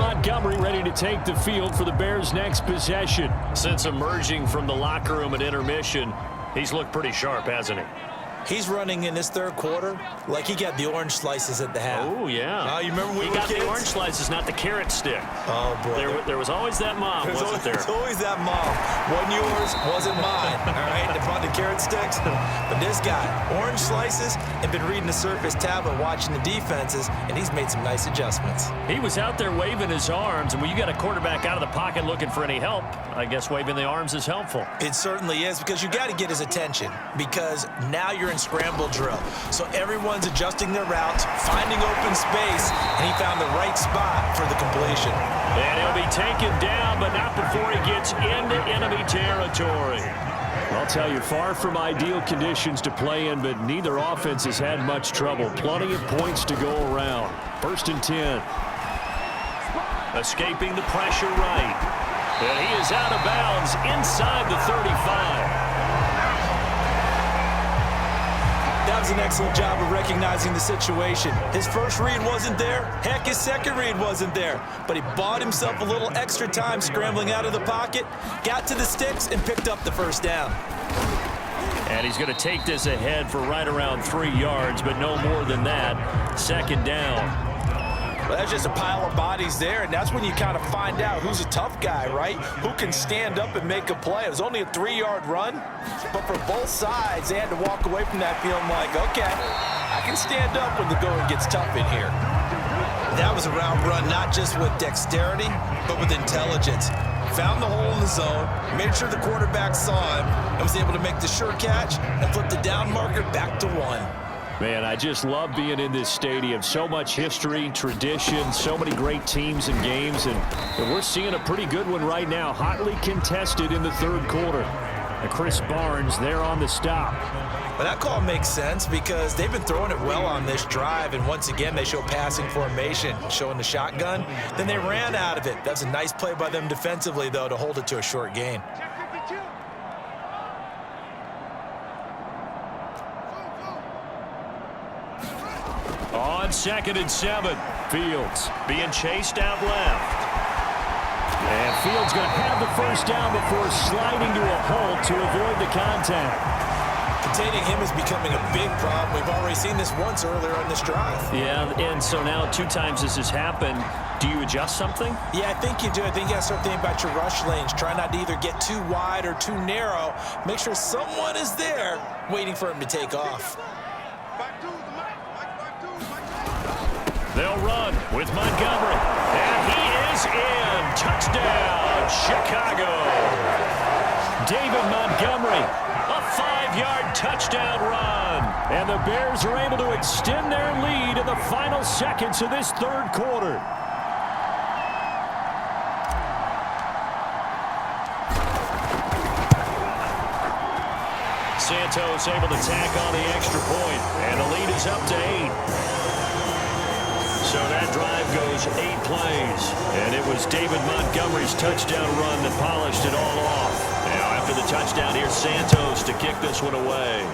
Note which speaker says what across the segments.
Speaker 1: Montgomery ready to take the field for the Bears' next possession. Since emerging from the locker room at intermission, he's looked pretty sharp, hasn't he?
Speaker 2: He's running in this third quarter like he got the orange slices at the half.
Speaker 1: Oh, yeah.
Speaker 2: You remember when
Speaker 1: he got the orange slices, not the carrot stick.
Speaker 2: Oh, boy.
Speaker 1: There was always that mom, wasn't there?
Speaker 2: There's always that mom. Wasn't yours, wasn't mine. All right, they brought the carrot sticks. But this guy, orange slices, and been reading the Surface tablet, watching the defenses, and he's made some nice adjustments.
Speaker 1: He was out there waving his arms, and when you got a quarterback out of the pocket looking for any help, I guess waving the arms is helpful.
Speaker 2: It certainly is, because you got to get his attention, because now you're in scramble drill. So everyone's adjusting their routes, finding open space, and he found the right spot for the completion.
Speaker 1: And he'll be taken down, but not before he gets into enemy territory. I'll tell you, far from ideal conditions to play in, but neither offense has had much trouble. Plenty of points to go around. 1st and 10. Escaping the pressure right. And he is out of bounds inside the 35.
Speaker 2: That was an excellent job of recognizing the situation. His first read wasn't there. Heck, his second read wasn't there. But he bought himself a little extra time scrambling out of the pocket, got to the sticks, and picked up the first down.
Speaker 1: And he's going to take this ahead for right around 3 yards, but no more than that. 2nd down.
Speaker 2: Well, that's just a pile of bodies there, and that's when you kind of find out who's a tough guy, right? Who can stand up and make a play. It was only a 3-yard run, but for both sides, they had to walk away from that feeling like, okay, I can stand up when the going gets tough in here. That was a route run not just with dexterity, but with intelligence. Found the hole in the zone, made sure the quarterback saw him, and was able to make the sure catch and flip the down marker back to 1.
Speaker 1: Man, I just love being in this stadium. So much history, tradition, so many great teams and games, and we're seeing a pretty good one right now, hotly contested in the 3rd quarter. And Chris Barnes there on the stop.
Speaker 2: But that call makes sense because they've been throwing it well on this drive, and once again they show passing formation, showing the shotgun. Then they ran out of it. That's a nice play by them defensively, though, to hold it to a short gain.
Speaker 1: On 2nd and 7, Fields being chased out left. And Fields going to have the first down before sliding to a halt to avoid the contact.
Speaker 2: Containing him is becoming a big problem. We've already seen this once earlier on this drive.
Speaker 1: Yeah, and so now 2 times this has happened. Do you adjust something?
Speaker 2: Yeah, I think you do. I think you got to start thinking about your rush lanes. Try not to either get too wide or too narrow. Make sure someone is there waiting for him to take off.
Speaker 1: They'll run with Montgomery. And he is in. Touchdown, Chicago. David Montgomery, a 5-yard touchdown run. And the Bears are able to extend their lead in the final seconds of this 3rd quarter. Santos able to tack on the extra point, and the lead is up to 8. So that drive goes 8 plays, and it was David Montgomery's touchdown run that polished it all off. Now after the touchdown, here's Santos to kick this one away.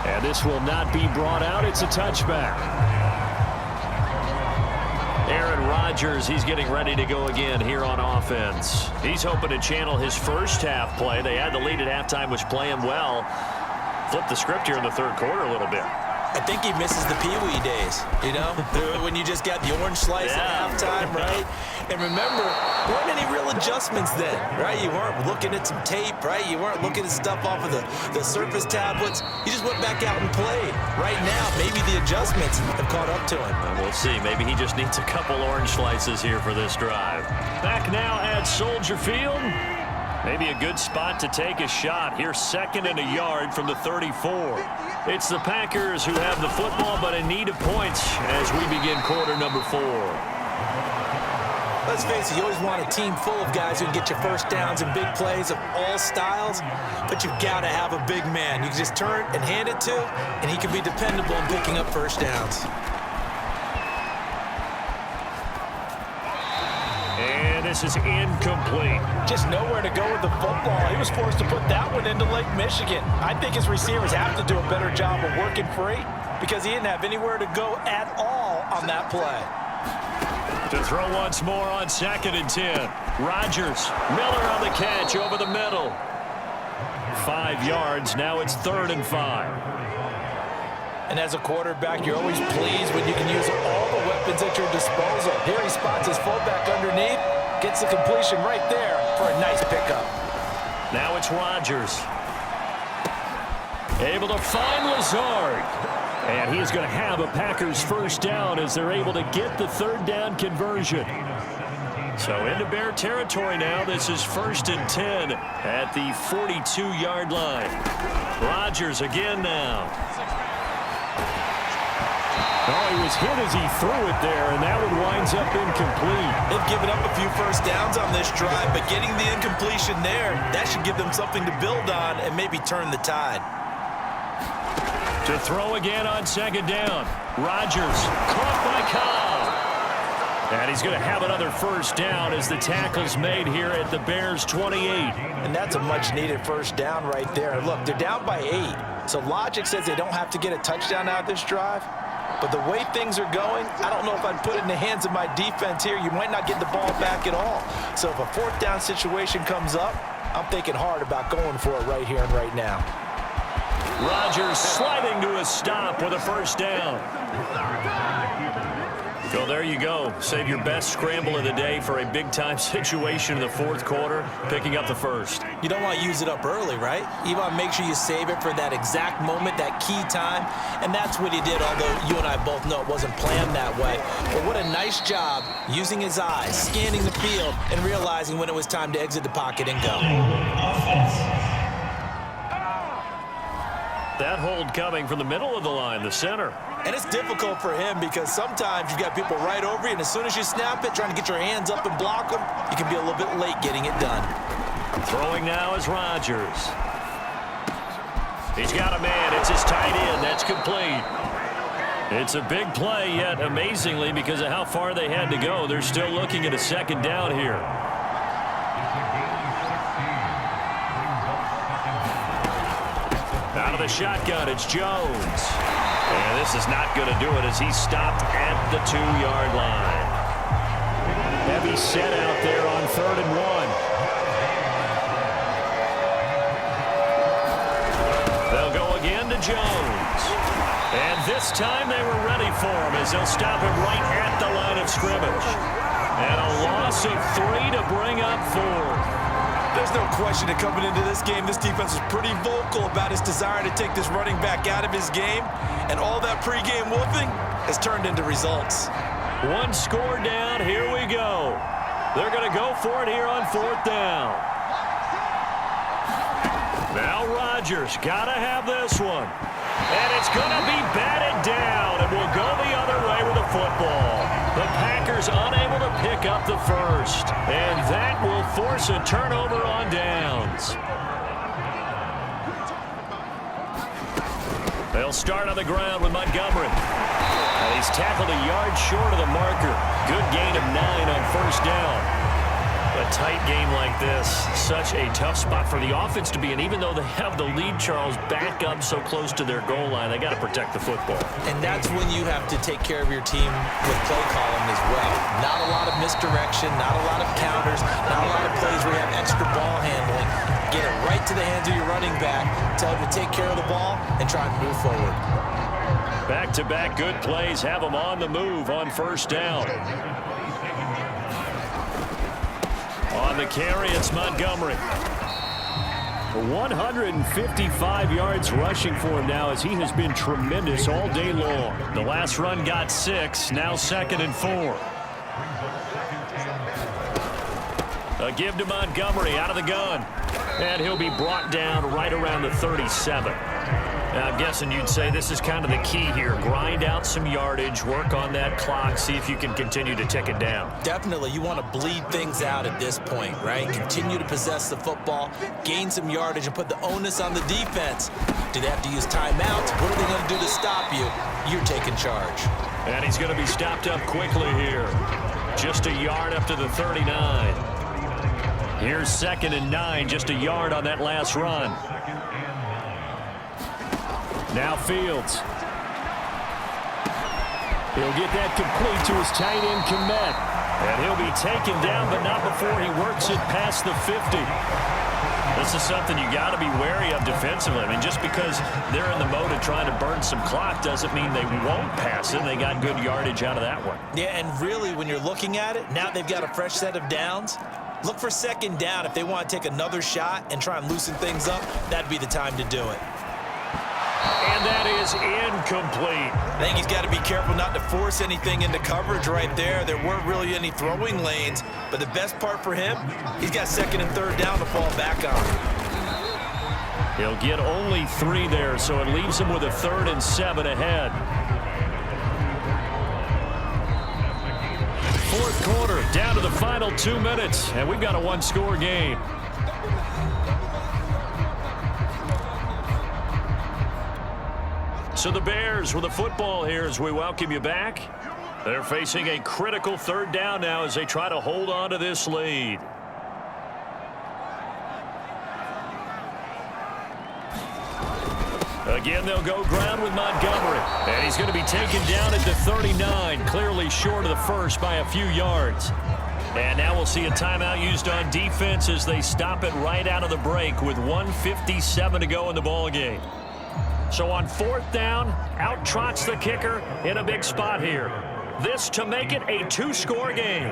Speaker 1: And this will not be brought out. It's a touchback. Aaron Rodgers, he's getting ready to go again here on offense. He's hoping to channel his first half play. They had the lead at halftime, was playing well. Flip the script here in the 3rd quarter a little bit.
Speaker 2: I think he misses the Pee-wee days, you know, when you just got the orange slice at halftime, right? And remember, there weren't any real adjustments then, right? You weren't looking at some tape, right? You weren't looking at stuff off of the Surface tablets. You just went back out and played. Right now, maybe the adjustments have caught up to him.
Speaker 1: And we'll see. Maybe he just needs a couple orange slices here for this drive. Back now at Soldier Field. Maybe a good spot to take a shot. Here's 2nd and a yard from the 34. It's the Packers who have the football, but in need of points as we begin quarter number 4.
Speaker 2: Let's face it, you always want a team full of guys who can get you first downs and big plays of all styles, but you've got to have a big man. You can just turn and hand it to, and he can be dependable in picking up first downs.
Speaker 1: And this is incomplete.
Speaker 2: Just nowhere to go with the football. He was forced to put that one into Lake Michigan. I think his receivers have to do a better job of working free. because he didn't have anywhere to go at all on that play.
Speaker 1: To throw once more on 2nd and 10. Rodgers, Miller on the catch over the middle. 5 yards, now it's 3rd and 5.
Speaker 2: And as a quarterback, you're always pleased when you can use all the weapons at your disposal. Here he spots his fullback underneath, gets the completion right there for a nice pickup.
Speaker 1: Now it's Rodgers. Able to find Lazard. And he's going to have a Packers first down as they're able to get the 3rd down conversion. So into Bear territory now. This is 1st and 10 at the 42-yard line. Rodgers again now. Oh, he was hit as he threw it there, and that one winds up incomplete.
Speaker 2: They've given up a few first downs on this drive, but getting the incompletion there, that should give them something to build on and maybe turn the tide.
Speaker 1: To throw again on 2nd down. Rodgers caught by Cobb. And he's going to have another first down as the tackle's made here at the Bears' 28.
Speaker 2: And that's a much-needed first down right there. Look, they're down by 8, so logic says they don't have to get a touchdown out of this drive. But the way things are going, I don't know if I'd put it in the hands of my defense here. You might not get the ball back at all. So if a 4th down situation comes up, I'm thinking hard about going for it right here and right now.
Speaker 1: Rodgers sliding to a stop with a first down. So there you go. Save your best scramble of the day for a big-time situation in the 4th quarter, picking up the first.
Speaker 2: You don't want to use it up early, right? You want to make sure you save it for that exact moment, that key time, and that's what he did, although you and I both know it wasn't planned that way. But what a nice job using his eyes, scanning the field, and realizing when it was time to exit the pocket and go.
Speaker 1: That hold coming from the middle of the line, the center.
Speaker 2: And it's difficult for him because sometimes you've got people right over you, and as soon as you snap it, trying to get your hands up and block them, you can be a little bit late getting it done.
Speaker 1: Throwing now is Rodgers. He's got a man. It's his tight end. That's complete. It's a big play, yet amazingly, because of how far they had to go, they're still looking at a 2nd down here. Out of the shotgun, it's Jones. And this is not going to do it as he's stopped at the 2-yard line. Heavy set out there on 3rd and 1. They'll go again to Jones. And this time they were ready for him as they'll stop him right at the line of scrimmage. And a loss of 3 to bring up 4.
Speaker 2: There's no question that coming into this game, this defense was pretty vocal about its desire to take this running back out of his game, and all that pregame whooping has turned into results.
Speaker 1: 1 score down, here we go. They're going to go for it here on 4th down. Now Rodgers, got to have this one. And it's going to be batted down, and we'll go the other way with the football. The Packers unable to pick up the first, and that will force a turnover on downs. They'll start on the ground with Montgomery. And he's tackled a yard short of the marker. Good gain of 9 on 1st down. A tight game like this, such a tough spot for the offense to be in. Even though they have the lead, Charles, back up so close to their goal line, they got to protect the football.
Speaker 2: And that's when you have to take care of your team with play calling as well. Not a lot of misdirection, not a lot of counters, not a lot of plays where you have extra ball handling. Get it right to the hands of your running back, tell him to take care of the ball, and try and move forward.
Speaker 1: Back-to-back good plays have them on the move on 1st down. On the carry, it's Montgomery. 155 yards rushing for him now as he has been tremendous all day long. The last run got 6, now 2nd and 4. A give to Montgomery out of the gun. And he'll be brought down right around the 37. Now, I'm guessing you'd say this is kind of the key here. Grind out some yardage, work on that clock, see if you can continue to tick it down.
Speaker 2: Definitely. You want to bleed things out at this point, right? Continue to possess the football, gain some yardage, and put the onus on the defense. Do they have to use timeouts? What are they going to do to stop you? You're taking charge.
Speaker 1: And he's going to be stopped up quickly here. Just a yard up to the 39. Here's 2nd and 9, just a yard on that last run. Now Fields. He'll get that complete to his tight end Komet. And he'll be taken down, but not before he works it past the 50. This is something you got to be wary of defensively. I mean, just because they're in the mode of trying to burn some clock doesn't mean they won't pass it. They got good yardage out of that one.
Speaker 2: Yeah, and really, when you're looking at it, now they've got a fresh set of downs. Look for second down. If they want to take another shot and try and loosen things up, that'd be the time to do it.
Speaker 1: And that is incomplete.
Speaker 2: I think he's got to be careful not to force anything into coverage right there. There weren't really any throwing lanes, but the best part for him, he's got second and third down to fall back on.
Speaker 1: He'll get only 3 there, so it leaves him with a 3rd and 7 ahead. Fourth quarter, down to the final 2 minutes, and we've got a one-score game. So the Bears with the football here as we welcome you back. They're facing a critical 3rd down now as they try to hold on to this lead. Again, they'll go ground with Montgomery. And he's going to be taken down at the 39, clearly short of the first by a few yards. And now we'll see a timeout used on defense as they stop it right out of the break with 1:57 to go in the ballgame. So on 4th down, out trots the kicker in a big spot here. This to make it a 2-score game.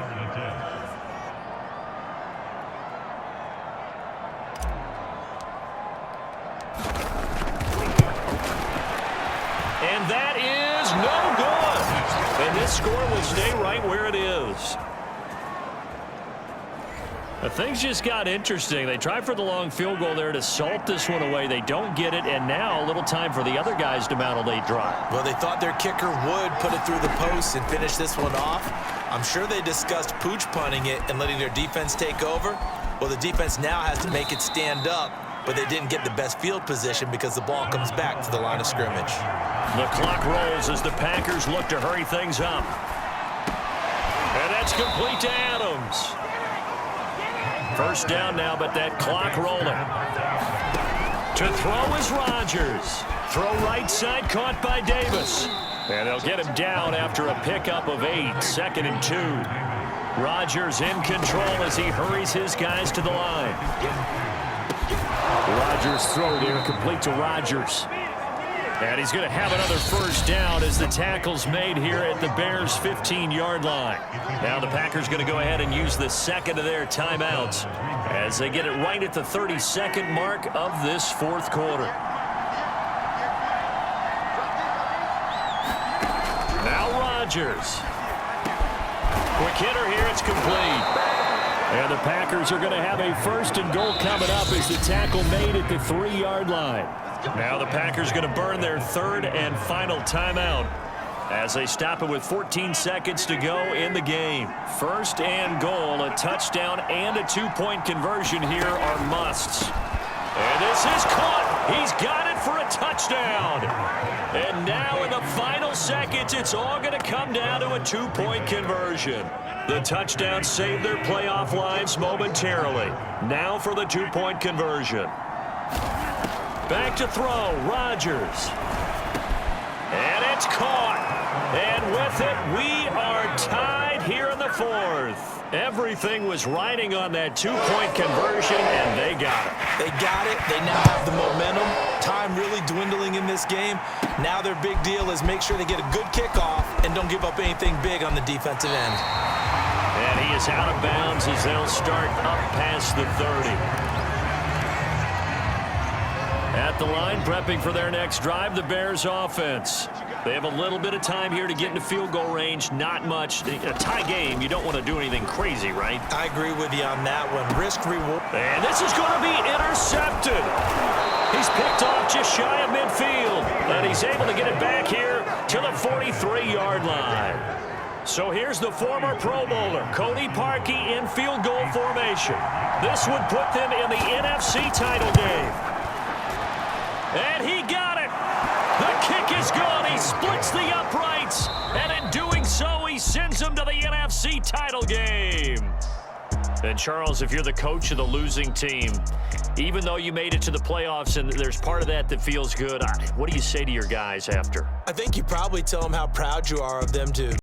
Speaker 1: And that is no good. And this score will stay right where it is. Things just got interesting. They tried for the long field goal there to salt this one away. They don't get it, and now a little time for the other guys to mount a late drive.
Speaker 2: Well, they thought their kicker would put it through the post and finish this one off. I'm sure they discussed pooch punting it and letting their defense take over. Well, the defense now has to make it stand up, but they didn't get the best field position because the ball comes back to the line of scrimmage.
Speaker 1: The clock rolls as the Packers look to hurry things up. And that's complete to Adams. First down now, but that clock rolling. To throw is Rodgers. Throw right side, caught by Davis. And they'll get him down after a pickup of 8, 2nd and 2. Rodgers in control as he hurries his guys to the line. Rodgers throw there, complete to Rodgers. And he's going to have another first down as the tackle's made here at the Bears' 15-yard line. Now the Packers going to go ahead and use the second of their timeouts as they get it right at the 32nd mark of this 4th quarter. Now Rodgers. Quick hitter here, it's complete. And the Packers are going to have a 1st and goal coming up as the tackle made at the 3-yard line. Now the Packers going to burn their 3rd and final timeout as they stop it with 14 seconds to go in the game. 1st and goal, a touchdown and a 2-point conversion here are musts. And this is caught. He's got it for a touchdown. And now in the final seconds, it's all going to come down to a 2-point conversion. The touchdown saved their playoff lives momentarily. Now for the 2-point conversion. Back to throw, Rodgers. And it's caught. And with it, we are tied here in the 4th. Everything was riding on that 2-point conversion, and they got it.
Speaker 2: They got it. They now have the momentum. Time really dwindling in this game. Now their big deal is make sure they get a good kickoff and don't give up anything big on the defensive end.
Speaker 1: And he is out of bounds as they'll start up past the 30. At the line, prepping for their next drive, the Bears offense. They have a little bit of time here to get into field goal range. Not much. A tie game, you don't want to do anything crazy, right?
Speaker 2: I agree with you on that one. Risk, reward.
Speaker 1: And this is going to be intercepted. He's picked off just shy of midfield. And he's able to get it back here to the 43-yard line. So here's the former Pro Bowler, Cody Parkey, in field goal formation. This would put them in the NFC title game. And he got it. The kick is good. He splits the uprights. And in doing so, he sends them to the NFC title game. And Charles, if you're the coach of the losing team, Even though you made it to the playoffs and there's part of that feels good, what do you say to your guys after?
Speaker 2: I think you probably tell them how proud you are of them to